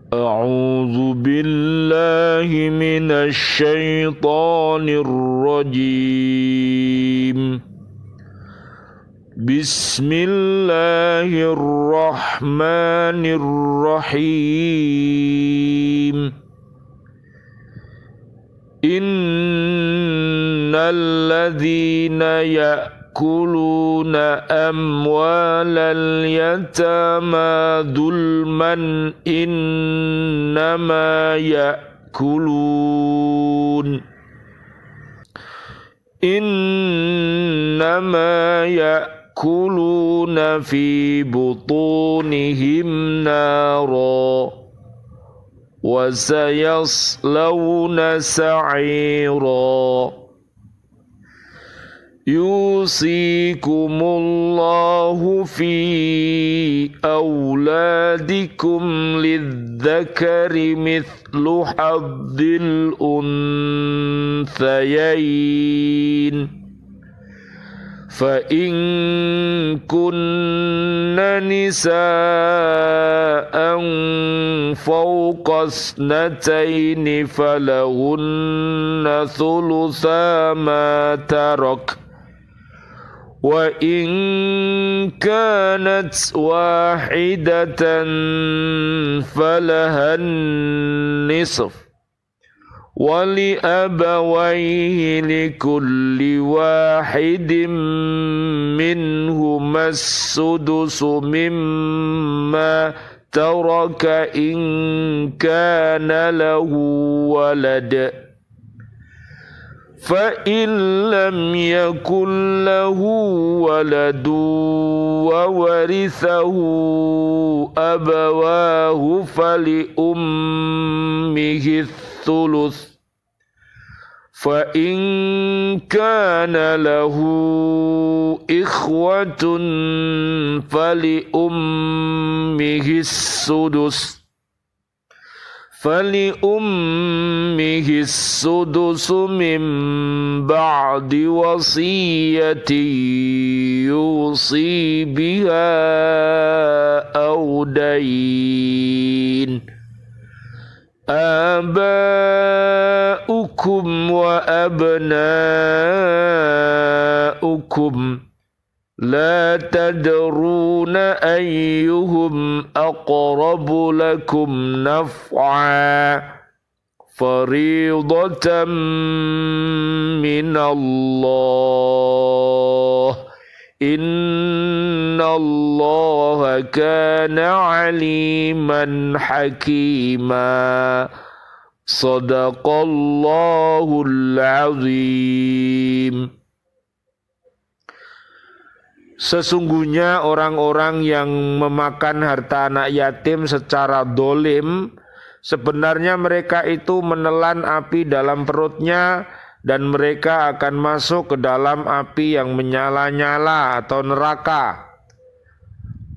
أعوذ بالله من الشيطان الرجيم. بسم الله الرحمن الرحيم. إن الذين يأكلون أموال اليتامى ظلما إنما يأكلون في بطونهم نارا وسيصلون سعيرا. يوصيكم الله في أولادكم للذكر مثل حظ الأنثيين. فإن كن نساء فوق 2 فلهن ثلثا ما ترك، وإن كانت واحدة فلها النصف، ولأبويه لكل واحد منهما السدس مما ترك إن كان له ولد، فإن لم يكن له ولد وورثه أبواه فلأمه الثلث، فإن كان له إخوة فلأمه السدس من بعد وصية يوصي بها أو دين. آباؤكم وأبناؤكم لا تدرون أيهم أقرب لكم نفعا، فريضة من الله، إن الله كان عليما حكيما. صدق الله العظيم. Sesungguhnya orang-orang yang memakan harta anak yatim secara dolim, sebenarnya mereka itu menelan api dalam perutnya, dan mereka akan masuk ke dalam api yang menyala-nyala atau neraka.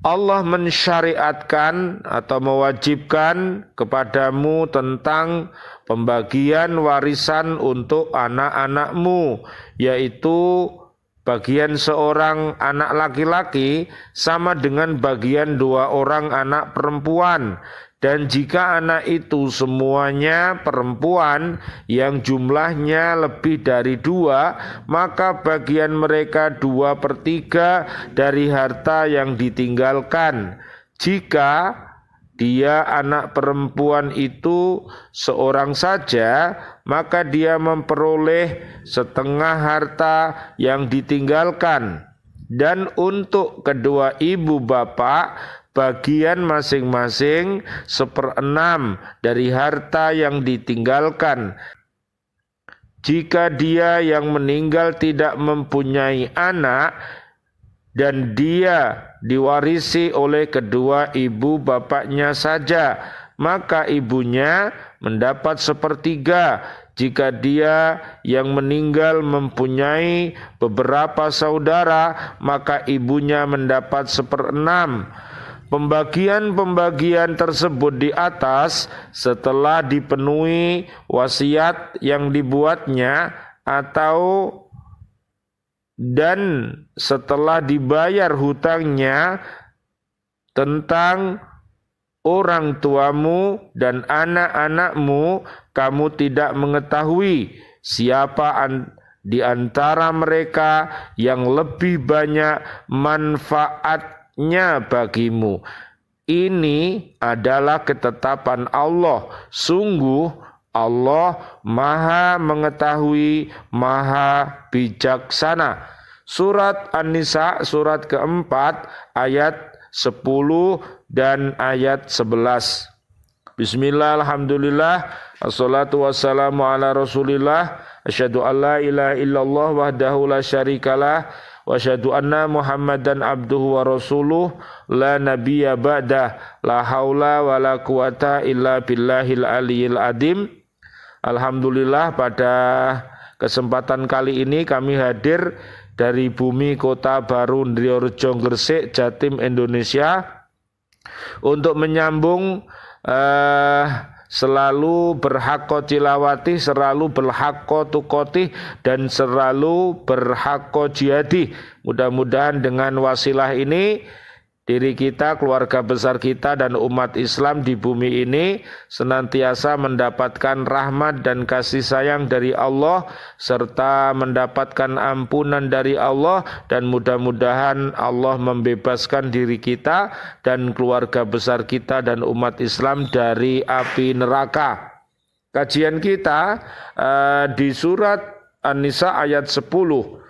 Allah mensyariatkan atau mewajibkan kepadamu tentang pembagian warisan untuk anak-anakmu, yaitu bagian seorang anak laki-laki sama dengan bagian 2 orang anak perempuan. Dan jika anak itu semuanya perempuan yang jumlahnya lebih dari 2, maka bagian mereka 2/3 dari harta yang ditinggalkan. Jika dia anak perempuan itu seorang saja, maka dia memperoleh setengah harta yang ditinggalkan. Dan untuk kedua ibu bapak, bagian masing-masing 1/6 dari harta yang ditinggalkan. Jika dia yang meninggal tidak mempunyai anak dan dia diwarisi oleh kedua ibu bapaknya saja, maka ibunya mendapat 1/3. Jika dia yang meninggal mempunyai beberapa saudara, maka ibunya mendapat 1/6. Pembagian-pembagian tersebut di atas setelah dipenuhi wasiat yang dibuatnya dan setelah dibayar hutangnya tentang orang tuamu dan anak-anakmu, kamu tidak mengetahui siapa di antara mereka yang lebih banyak manfaatnya bagimu. Ini adalah ketetapan Allah. Sungguh Allah Maha mengetahui, Maha bijaksana. Surat An-Nisa, surat keempat, ayat 10 dan ayat 11. Bismillah, alhamdulillah, assalatu wassalamu ala rasulillah, asyhadu an la ilaha illallah wahdahu la syarikalah, wa asyhadu anna muhammadan abduhu wa rasuluh, la nabiyya ba'dah, la haula wa la quwata illa billahil aliyil adim. Alhamdulillah, pada kesempatan kali ini kami hadir dari bumi kota baru Ndriyorejo Gresik, Jatim, Indonesia, untuk menyambung selalu berhakko tilawati, selalu berhakko tukoti, dan selalu berhakko jihadi. Mudah-mudahan dengan wasilah ini diri kita, keluarga besar kita, dan umat Islam di bumi ini senantiasa mendapatkan rahmat dan kasih sayang dari Allah, serta mendapatkan ampunan dari Allah, dan mudah-mudahan Allah membebaskan diri kita dan keluarga besar kita dan umat Islam dari api neraka. Kajian kita di surat An-Nisa ayat 10.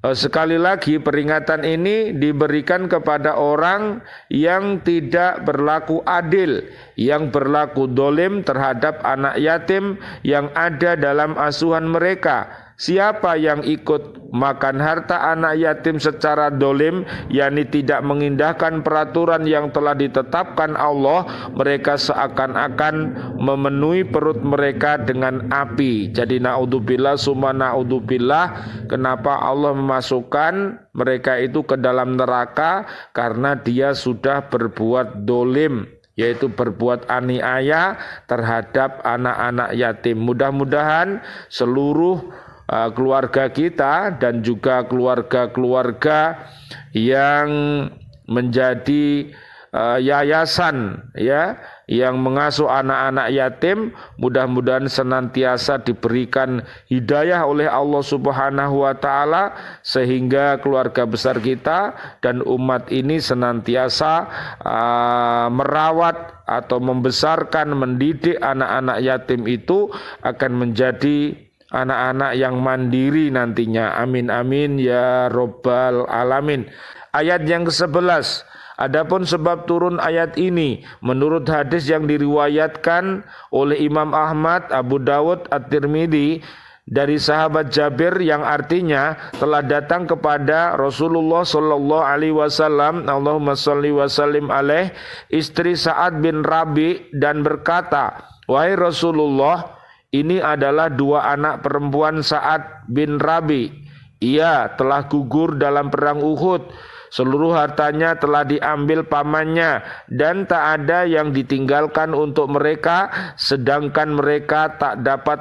Sekali lagi, peringatan ini diberikan kepada orang yang tidak berlaku adil, yang berlaku dolim terhadap anak yatim yang ada dalam asuhan mereka. Siapa yang ikut makan harta anak yatim secara dolim, yakni tidak mengindahkan peraturan yang telah ditetapkan Allah, mereka seakan-akan memenuhi perut mereka dengan api. Jadi naudzubillah summa naudzubillah, kenapa Allah memasukkan mereka itu ke dalam neraka? Karena dia sudah berbuat dolim, yaitu berbuat aniaya terhadap anak-anak yatim. Mudah-mudahan seluruh keluarga kita dan juga keluarga-keluarga yang menjadi yayasan yang mengasuh anak-anak yatim, mudah-mudahan senantiasa diberikan hidayah oleh Allah Subhanahu wa taala, sehingga keluarga besar kita dan umat ini senantiasa merawat atau membesarkan, mendidik anak-anak yatim itu akan menjadi anak-anak yang mandiri nantinya. Amin amin ya robbal alamin. Ayat yang ke-11. Adapun sebab turun ayat ini, menurut hadis yang diriwayatkan oleh Imam Ahmad, Abu Dawud, At-Tirmidzi dari sahabat Jabir, yang artinya telah datang kepada Rasulullah sallallahu alaihi wasallam, Allahumma shalli wa sallim alaih, istri Sa'ad bin Rabi, dan berkata, wahai Rasulullah, ini adalah dua anak perempuan Sa'ad bin Rabi. Ia telah gugur dalam perang Uhud. Seluruh hartanya telah diambil pamannya, dan tak ada yang ditinggalkan untuk mereka, sedangkan mereka tak dapat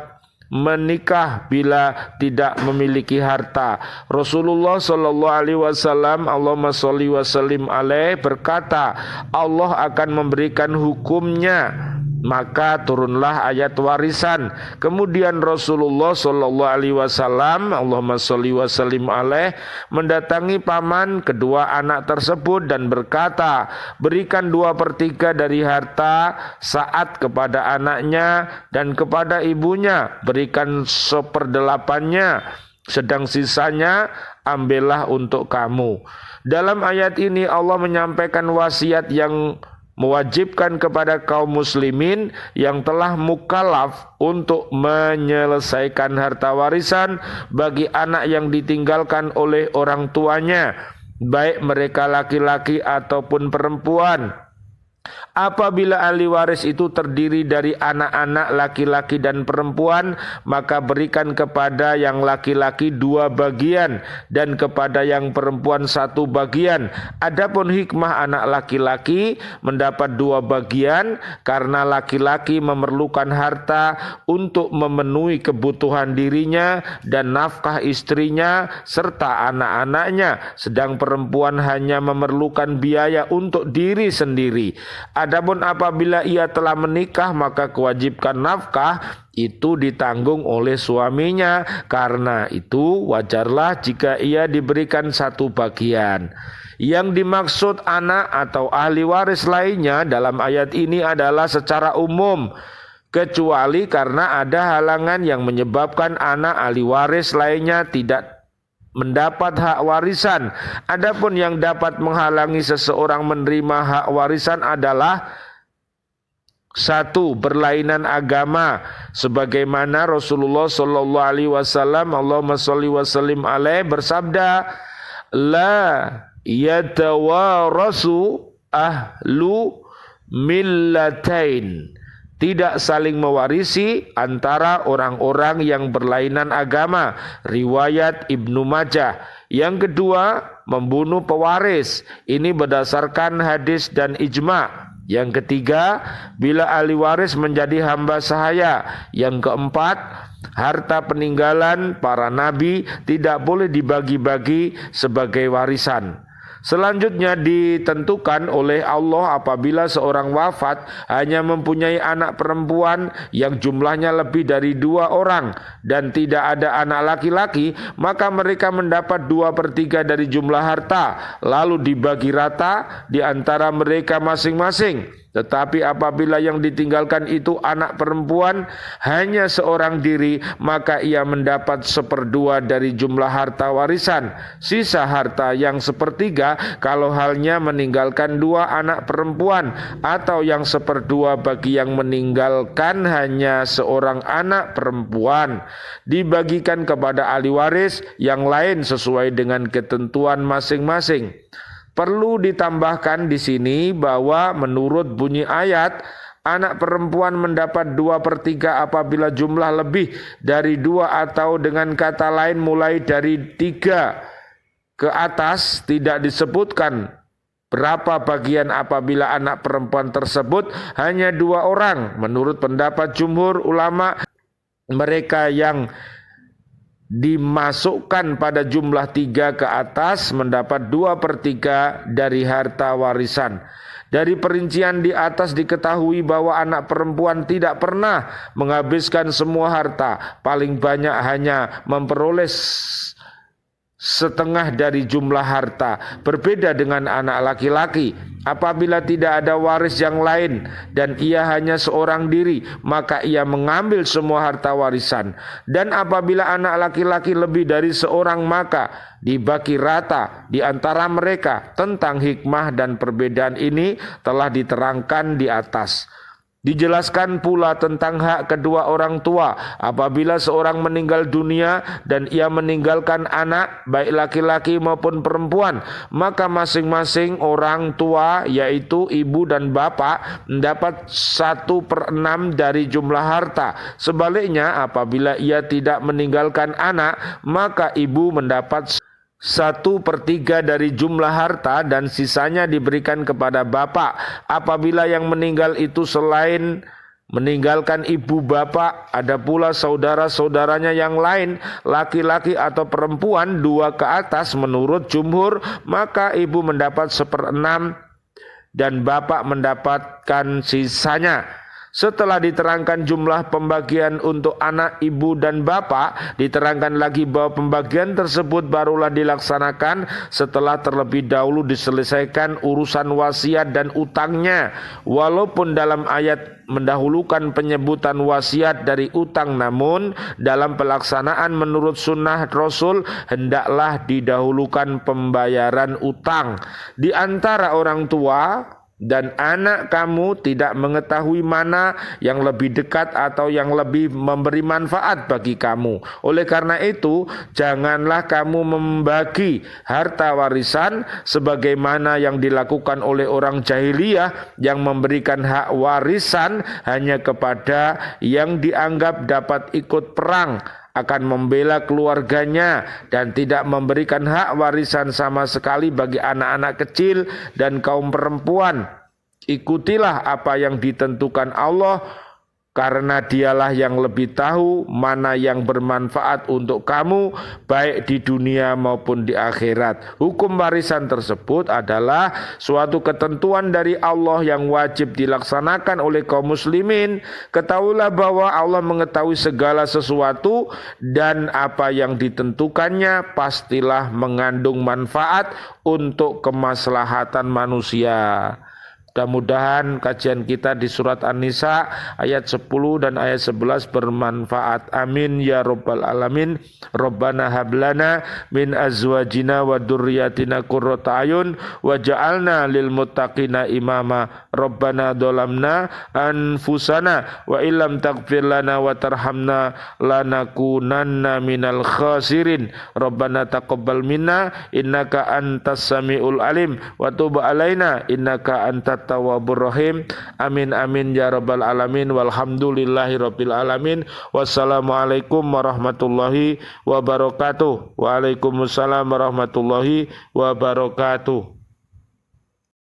menikah bila tidak memiliki harta. Rasulullah sallallahu alaihi wasallam, Allahumma sholli wa sallim alaih, berkata, Allah akan memberikan hukumnya. Maka turunlah ayat warisan. Kemudian Rasulullah sallallahu alaihi wasallam, Allahumma sholli wa sallim alaih, mendatangi paman kedua anak tersebut dan berkata, berikan 2/3 dari harta Sa'ad kepada anaknya, dan kepada ibunya berikan 1/8-nya, sedang sisanya ambillah untuk kamu. Dalam ayat ini Allah menyampaikan wasiat yang mewajibkan kepada kaum muslimin yang telah mukallaf untuk menyelesaikan harta warisan bagi anak yang ditinggalkan oleh orang tuanya, baik mereka laki-laki ataupun perempuan. Apabila ahli waris itu terdiri dari anak-anak laki-laki dan perempuan, maka berikan kepada yang laki-laki 2 bagian dan kepada yang perempuan 1 bagian. Adapun hikmah anak laki-laki mendapat 2 bagian karena laki-laki memerlukan harta untuk memenuhi kebutuhan dirinya dan nafkah istrinya serta anak-anaknya, sedang perempuan hanya memerlukan biaya untuk diri sendiri. Adapun apabila ia telah menikah, maka kewajiban nafkah itu ditanggung oleh suaminya. Karena itu wajarlah jika ia diberikan satu bagian. Yang dimaksud anak atau ahli waris lainnya dalam ayat ini adalah secara umum, kecuali karena ada halangan yang menyebabkan anak ahli waris lainnya tidak mendapat hak warisan. Adapun yang dapat menghalangi seseorang menerima hak warisan adalah satu, berlainan agama, sebagaimana Rasulullah sallallahu alaihi wasallam, Allahumma shalli wa sallim alaihi, bersabda, la yatawarasu ahlu millatain, tidak saling mewarisi antara orang-orang yang berlainan agama. Riwayat Ibnu Majah. Yang kedua, membunuh pewaris. Ini berdasarkan hadis dan ijma'. Yang ketiga, bila ahli waris menjadi hamba sahaya. Yang keempat, harta peninggalan para nabi tidak boleh dibagi-bagi sebagai warisan. Selanjutnya ditentukan oleh Allah apabila seorang wafat hanya mempunyai anak perempuan yang jumlahnya lebih dari 2 orang dan tidak ada anak laki-laki, maka mereka mendapat 2/3 dari jumlah harta, lalu dibagi rata di antara mereka masing-masing. Tetapi apabila yang ditinggalkan itu anak perempuan hanya seorang diri, maka ia mendapat 1/2 dari jumlah harta warisan. Sisa harta yang 1/3 kalau halnya meninggalkan 2 anak perempuan, atau yang 1/2 bagi yang meninggalkan hanya seorang anak perempuan, dibagikan kepada ahli waris yang lain sesuai dengan ketentuan masing-masing. Perlu ditambahkan di sini bahwa menurut bunyi ayat, anak perempuan mendapat 2/3 apabila jumlah lebih dari 2 atau dengan kata lain mulai dari 3 ke atas. Tidak disebutkan berapa bagian apabila anak perempuan tersebut hanya 2 orang. Menurut pendapat jumhur ulama, mereka yang dimasukkan pada jumlah 3 ke atas mendapat 2/3 dari harta warisan. Dari perincian di atas diketahui bahwa anak perempuan tidak pernah menghabiskan semua harta, paling banyak hanya memperoleh setengah dari jumlah harta. Berbeda dengan anak laki-laki, apabila tidak ada waris yang lain dan ia hanya seorang diri, maka ia mengambil semua harta warisan. Dan apabila anak laki-laki lebih dari seorang, maka dibagi rata di antara mereka. Tentang hikmah dan perbedaan ini telah diterangkan di atas. Dijelaskan pula tentang hak kedua orang tua. Apabila seorang meninggal dunia dan ia meninggalkan anak, baik laki-laki maupun perempuan, maka masing-masing orang tua, yaitu ibu dan bapak, mendapat 1/6 dari jumlah harta. Sebaliknya, apabila ia tidak meninggalkan anak, maka ibu mendapat 1/3 dari jumlah harta dan sisanya diberikan kepada bapak. Apabila yang meninggal itu selain meninggalkan ibu bapak, ada pula saudara-saudaranya yang lain, laki-laki atau perempuan 2 ke atas menurut jumhur, maka ibu mendapat 1/6 dan bapak mendapatkan sisanya. Setelah diterangkan jumlah pembagian untuk anak, ibu, dan bapak, diterangkan lagi bahwa pembagian tersebut barulah dilaksanakan setelah terlebih dahulu diselesaikan urusan wasiat dan utangnya. Walaupun dalam ayat mendahulukan penyebutan wasiat dari utang, namun dalam pelaksanaan menurut sunnah Rasul hendaklah didahulukan pembayaran utang. Di antara orang tua dan anak kamu tidak mengetahui mana yang lebih dekat atau yang lebih memberi manfaat bagi kamu. Oleh karena itu, janganlah kamu membagi harta warisan sebagaimana yang dilakukan oleh orang jahiliyah yang memberikan hak warisan hanya kepada yang dianggap dapat ikut perang, akan membela keluarganya, dan tidak memberikan hak warisan sama sekali bagi anak-anak kecil dan kaum perempuan. Ikutilah apa yang ditentukan Allah karena dialah yang lebih tahu mana yang bermanfaat untuk kamu baik di dunia maupun di akhirat. Hukum warisan tersebut adalah suatu ketentuan dari Allah yang wajib dilaksanakan oleh kaum muslimin. Ketahuilah bahwa Allah mengetahui segala sesuatu dan apa yang ditentukannya pastilah mengandung manfaat untuk kemaslahatan manusia. Mudah-mudahan kajian kita di surat An-Nisa ayat 10 dan ayat 11 bermanfaat. Amin ya rabbal alamin. Rabbana hablana min azwajina wa dzurriyyatina qurrata ayun waj'alna lil muttaqina imama. Rabbana dzalamna anfusana wa illam taghfir lana wa tarhamna lanakunanna minal khasirin. Rabbana taqabbal minna innaka antas samiul alim wa tub alaina innaka antat tawwabur rahim. Amin amin ya rabbal alamin. Walhamdulillahi rabbil alamin. Wassalamualaikum warahmatullahi wabarakatuh. Waalaikumsalam warahmatullahi wabarakatuh.